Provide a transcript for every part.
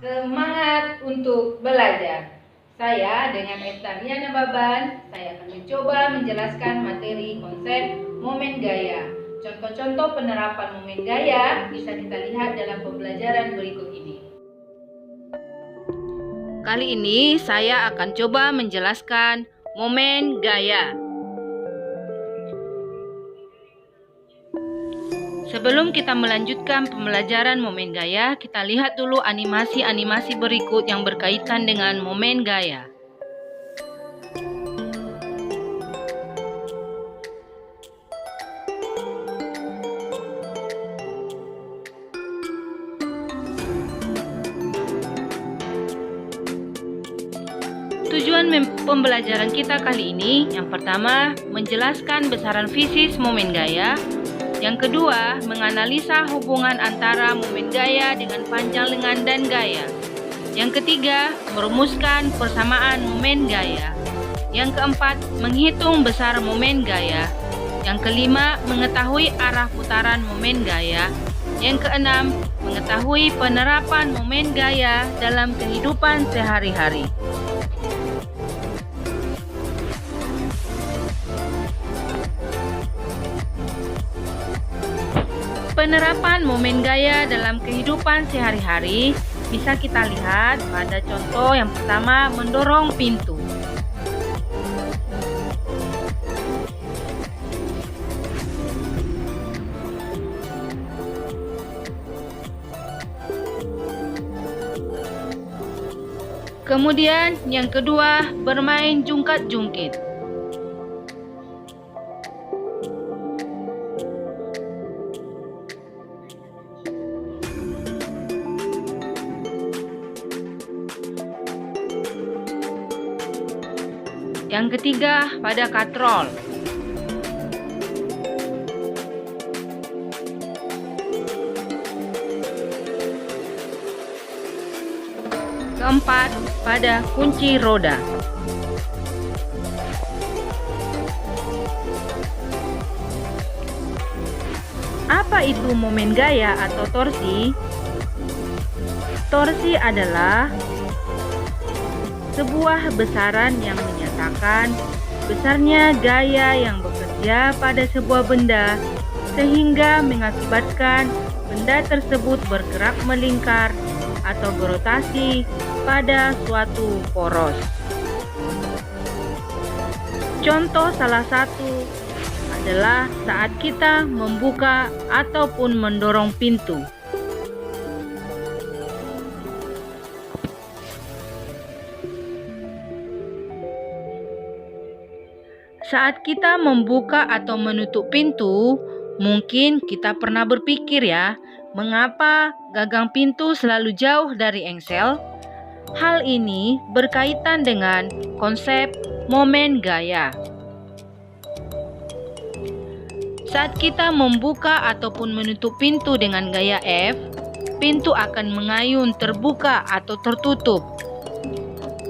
Semangat untuk belajar. Saya dengan Estariana Baban, saya akan mencoba menjelaskan materi konsep momen gaya. Contoh-contoh penerapan momen gaya bisa kita lihat dalam pembelajaran berikut ini. Kali ini saya akan coba menjelaskan momen gaya. Sebelum kita melanjutkan pembelajaran momen gaya, kita lihat dulu animasi-animasi berikut yang berkaitan dengan momen gaya. Tujuan pembelajaran kita kali ini, yang pertama, menjelaskan besaran fisis momen gaya. Yang kedua, menganalisa hubungan antara momen gaya dengan panjang lengan dan gaya. Yang ketiga, merumuskan persamaan momen gaya. Yang keempat, menghitung besar momen gaya. Yang kelima, mengetahui arah putaran momen gaya. Yang keenam, mengetahui penerapan momen gaya dalam kehidupan sehari-hari. Penerapan momen gaya dalam kehidupan sehari-hari bisa kita lihat pada contoh yang pertama, mendorong pintu. Kemudian yang kedua, bermain jungkat-jungkit. Yang ketiga, pada katrol. Keempat, pada kunci roda. Apa itu momen gaya atau torsi? Torsi adalah sebuah besaran yang menyatakan besarnya gaya yang bekerja pada sebuah benda sehingga mengakibatkan benda tersebut bergerak melingkar atau berotasi pada suatu poros. Contoh salah satu adalah saat kita membuka ataupun mendorong pintu. Saat kita membuka atau menutup pintu, mungkin kita pernah berpikir ya, mengapa gagang pintu selalu jauh dari engsel? Hal ini berkaitan dengan konsep momen gaya. Saat kita membuka ataupun menutup pintu dengan gaya F, pintu akan mengayun terbuka atau tertutup.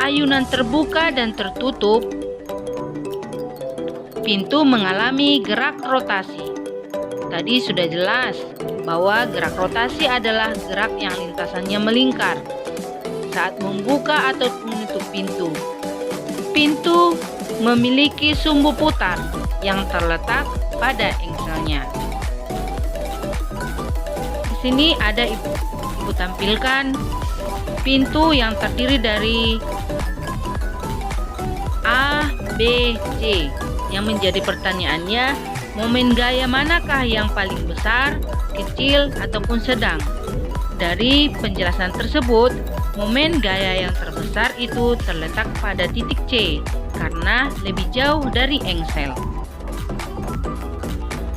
Ayunan terbuka dan tertutup, pintu mengalami gerak rotasi. Tadi sudah jelas bahwa gerak rotasi adalah gerak yang lintasannya melingkar. Saat membuka atau menutup pintu, pintu memiliki sumbu putar yang terletak pada engselnya. Di sini ada ibu tampilkan pintu yang terdiri dari A, B, C. Yang menjadi pertanyaannya, momen gaya manakah yang paling besar, kecil, ataupun sedang? Dari penjelasan tersebut, momen gaya yang terbesar itu terletak pada titik C karena lebih jauh dari engsel.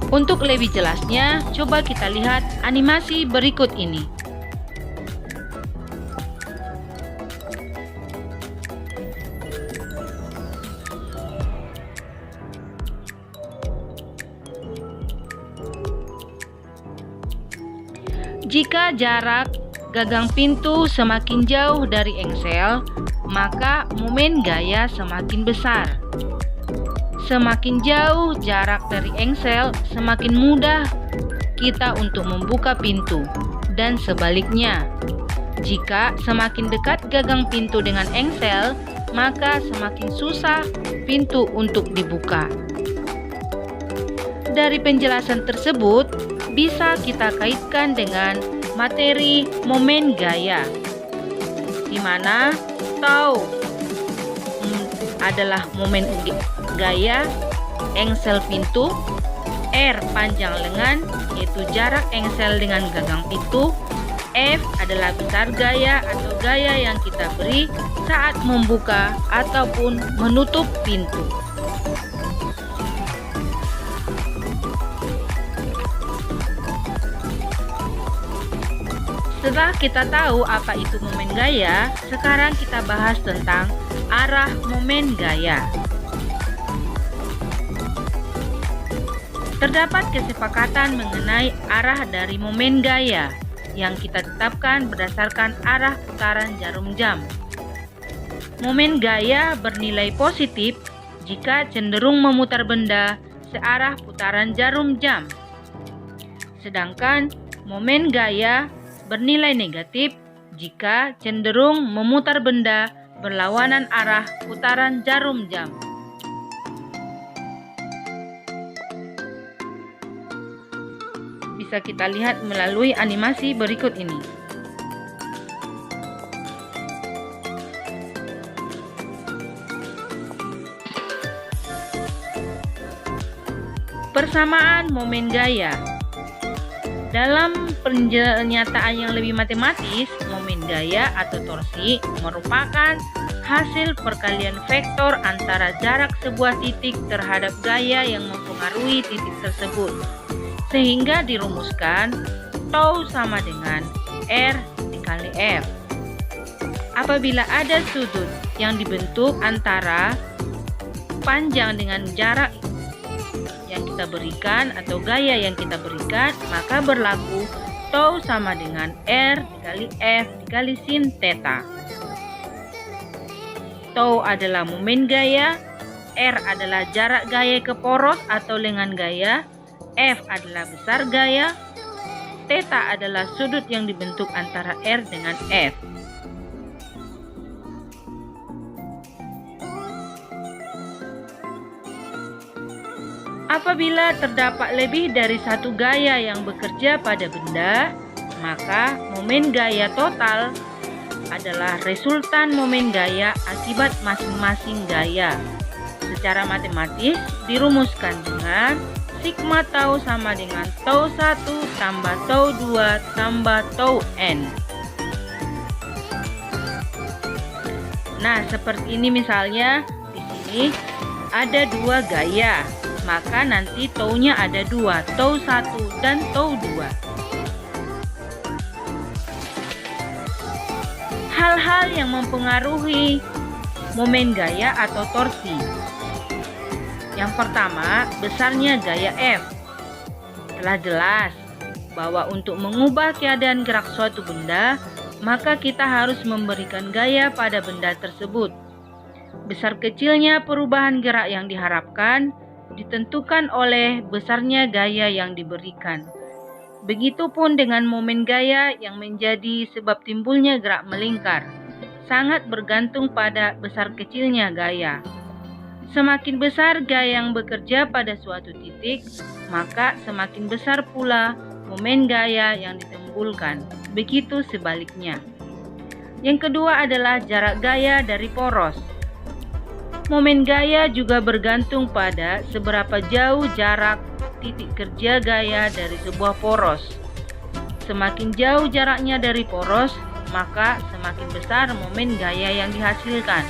Untuk lebih jelasnya, coba kita lihat animasi berikut ini. Jika jarak gagang pintu semakin jauh dari engsel, maka momen gaya semakin besar. Semakin jauh jarak dari engsel, semakin mudah kita untuk membuka pintu dan sebaliknya. Jika semakin dekat gagang pintu dengan engsel, maka semakin susah pintu untuk dibuka. Dari penjelasan tersebut, bisa kita kaitkan dengan materi momen gaya, di mana tau adalah momen gaya engsel pintu, R panjang lengan yaitu jarak engsel dengan gagang pintu, F adalah besar gaya atau gaya yang kita beri saat membuka ataupun menutup pintu. Setelah kita tahu apa itu momen gaya, sekarang kita bahas tentang arah momen gaya. Terdapat kesepakatan mengenai arah dari momen gaya yang kita tetapkan berdasarkan arah putaran jarum jam. Momen gaya bernilai positif jika cenderung memutar benda searah putaran jarum jam. Sedangkan momen gaya bernilai negatif jika cenderung memutar benda berlawanan arah putaran jarum jam. Bisa kita lihat melalui animasi berikut ini. Persamaan momen gaya. Dalam pernyataan yang lebih matematis, momen gaya atau torsi merupakan hasil perkalian vektor antara jarak sebuah titik terhadap gaya yang mempengaruhi titik tersebut, sehingga dirumuskan tau sama dengan R dikali F. Apabila ada sudut yang dibentuk antara panjang dengan jarak yang kita berikan atau gaya yang kita berikan, maka berlaku tau sama dengan R dikali F dikali sin theta. Tau adalah momen gaya, R adalah jarak gaya ke poros atau lengan gaya, F adalah besar gaya, theta adalah sudut yang dibentuk antara R dengan F. Apabila terdapat lebih dari satu gaya yang bekerja pada benda, maka momen gaya total adalah resultan momen gaya akibat masing-masing gaya. Secara matematis dirumuskan dengan sigma tau sama dengan tau 1 tambah tau 2 tambah tau n. Nah, seperti ini misalnya di sini ada dua gaya, maka nanti tau-nya ada dua, tau 1 dan tau 2. Hal-hal yang mempengaruhi momen gaya atau torsi. Yang pertama, besarnya gaya F. Telah jelas bahwa untuk mengubah keadaan gerak suatu benda, maka kita harus memberikan gaya pada benda tersebut. Besar kecilnya perubahan gerak yang diharapkan ditentukan oleh besarnya gaya yang diberikan. Begitupun dengan momen gaya yang menjadi sebab timbulnya gerak melingkar, sangat bergantung pada besar kecilnya gaya. Semakin besar gaya yang bekerja pada suatu titik, maka semakin besar pula momen gaya yang ditimbulkan. Begitu sebaliknya. Yang kedua adalah jarak gaya dari poros. Momen gaya juga bergantung pada seberapa jauh jarak titik kerja gaya dari sebuah poros. Semakin jauh jaraknya dari poros, maka semakin besar momen gaya yang dihasilkan.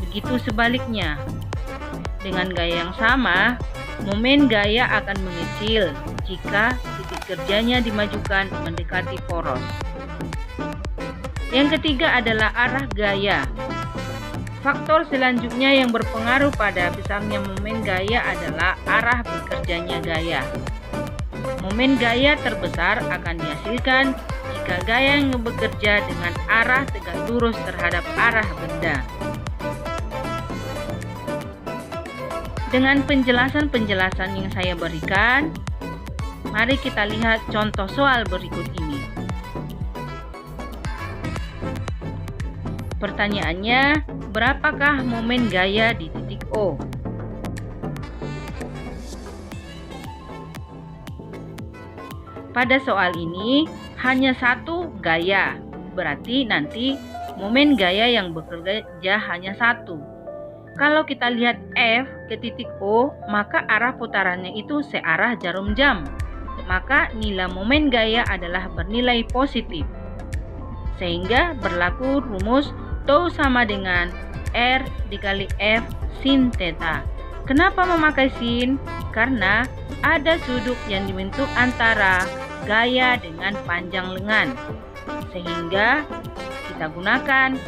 Begitu sebaliknya. Dengan gaya yang sama, momen gaya akan mengecil jika titik kerjanya dimajukan mendekati poros. Yang ketiga adalah arah gaya. Faktor selanjutnya yang berpengaruh pada besarnya momen gaya adalah arah bekerjanya gaya. Momen gaya terbesar akan dihasilkan jika gaya yang bekerja dengan arah tegak lurus terhadap arah benda. Dengan penjelasan-penjelasan yang saya berikan, mari kita lihat contoh soal berikut ini. Pertanyaannya, berapakah momen gaya di titik O? Pada soal ini hanya satu gaya, berarti nanti momen gaya yang bekerja hanya satu. Kalau kita lihat F ke titik O, maka arah putarannya itu searah jarum jam. Maka nilai momen gaya adalah bernilai positif. Sehingga berlaku rumus tau sama dengan R dikali F sin theta. Kenapa memakai sin? Karena ada sudut yang dibentuk antara gaya dengan panjang lengan. Sehingga kita gunakan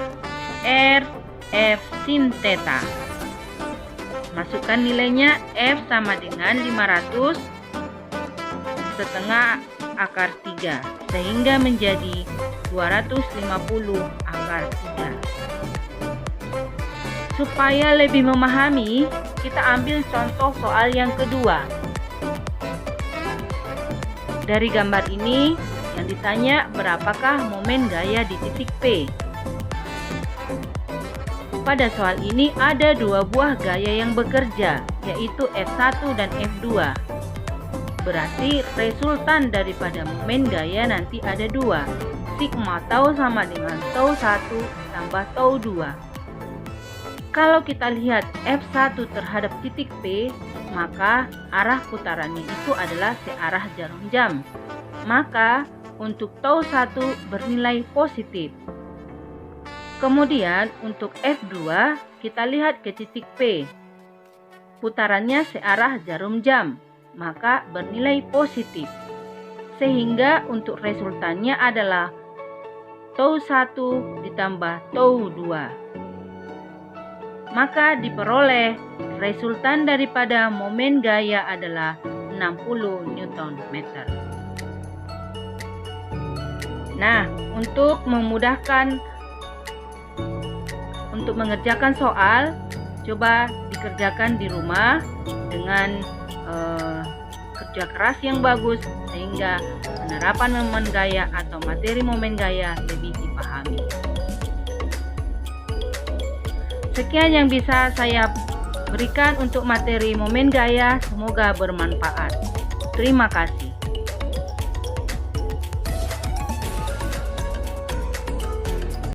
R F sin theta. Masukkan nilainya F sama dengan 500 setengah akar 3 sehingga menjadi 250 akar 3. Supaya lebih memahami, kita ambil contoh soal yang kedua. Dari gambar ini yang ditanya berapakah momen gaya di titik P. Pada soal ini ada dua buah gaya yang bekerja, yaitu F1 dan F2. Berarti resultan daripada momen gaya nanti ada dua. Sigma tau sama dengan tau 1 tambah tau 2. Kalau kita lihat F1 terhadap titik P, maka arah putarannya itu adalah searah jarum jam. Maka untuk tau 1 bernilai positif. Kemudian untuk F2 kita lihat ke titik P. Putarannya searah jarum jam, maka bernilai positif. Sehingga untuk resultannya adalah tau 1 ditambah tau 2. Maka diperoleh resultan daripada momen gaya adalah 60 Newton meter. Nah, untuk memudahkan untuk mengerjakan soal, coba dikerjakan di rumah dengan kerja keras yang bagus sehingga penerapan momen gaya atau materi momen gaya lebih dipahami. Sekian yang bisa saya berikan untuk materi momen gaya, semoga bermanfaat. Terima kasih.